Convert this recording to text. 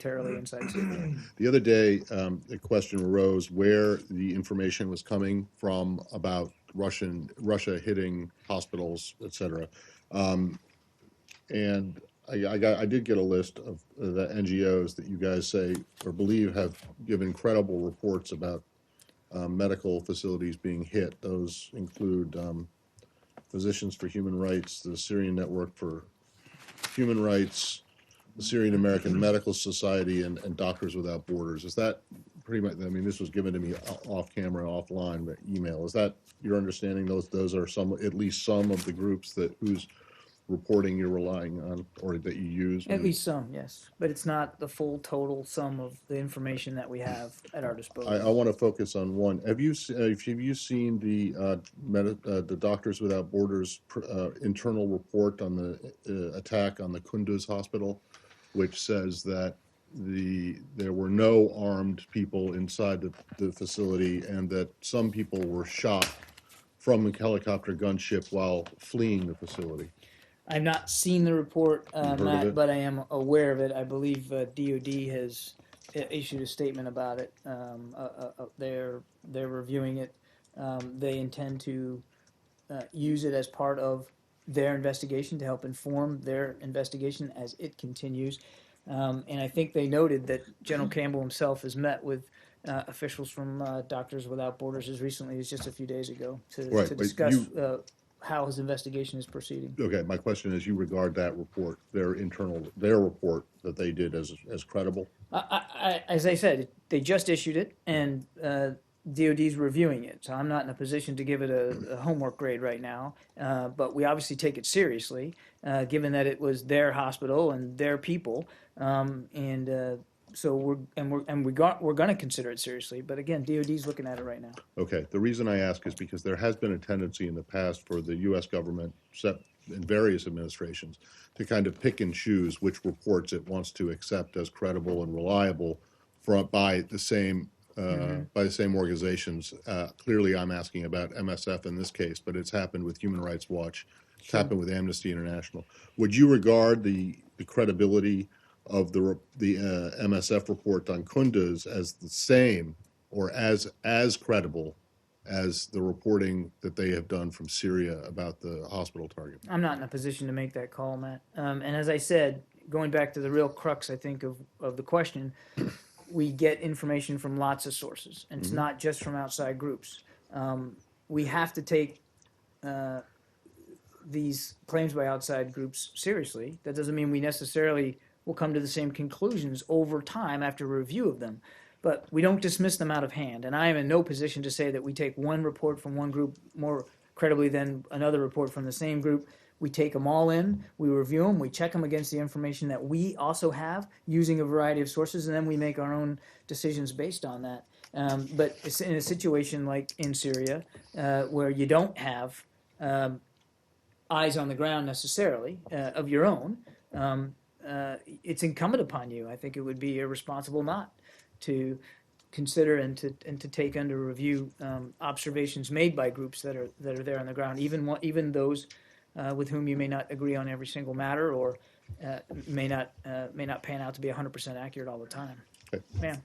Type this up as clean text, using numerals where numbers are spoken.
militarily inside Syria. The other day, a question arose where the information was coming from about Russia hitting hospitals, etc. And I did get a list of the NGOs that you guys say or believe have given credible reports about medical facilities being hit. Those include Physicians for Human Rights, the Syrian Network for Human Rights, the Syrian American Medical Society, and Doctors Without Borders. Is that pretty much? I mean, this was given to me off camera, offline, but email. Is that your understanding? Those are some, at least some of the groups that whose reporting you're relying on or that you use? At least some, yes, but it's not the full total sum of the information that we have at our disposal. I want to focus on one. Have you seen the Doctors Without Borders internal report on the attack on the Kunduz hospital, which says that there were no armed people inside the facility and that some people were shot from a helicopter gunship while fleeing the facility? I've not seen the report, Matt, but I am aware of it. I believe DOD has issued a statement about it. They're reviewing it. They intend to use it as part of their investigation to help inform their investigation as it continues. And I think they noted that General Campbell himself has met with officials from Doctors Without Borders as recently as just a few days ago to discuss how his investigation is proceeding. Okay, my question is, you regard that report, their report that they did as credible? As I said, they just issued it, and DOD's reviewing it. So I'm not in a position to give it a homework grade right now, but we obviously take it seriously, given that it was their hospital and their people, so we're going to consider it seriously. But again, DOD's looking at it right now. Okay. The reason I ask is because there has been a tendency in the past for the U.S. government, in various administrations, to kind of pick and choose which reports it wants to accept as credible and reliable by the same organizations. Clearly, I'm asking about MSF in this case, but it's happened with Human Rights Watch. It's happened with Amnesty International. Would you regard the credibility of the MSF report on Kunduz as the same or as credible as the reporting that they have done from Syria about the hospital target? I'm not in a position to make that call, Matt. And as I said, going back to the real crux, I think, of the question, we get information from lots of sources, and it's not just from outside groups. We have to take these claims by outside groups seriously. That doesn't mean we necessarily will come to the same conclusions over time after review of them. But we don't dismiss them out of hand. And I am in no position to say that we take one report from one group more credibly than another report from the same group. We take them all in, we review them, we check them against the information that we also have using a variety of sources, and then we make our own decisions based on that. But it's in a situation like in Syria, where you don't have eyes on the ground necessarily of your own, it's incumbent upon you. I think it would be irresponsible not to consider and to take under review observations made by groups that are there on the ground, even those with whom you may not agree on every single matter or may not pan out to be 100% accurate all the time. Okay. Ma'am.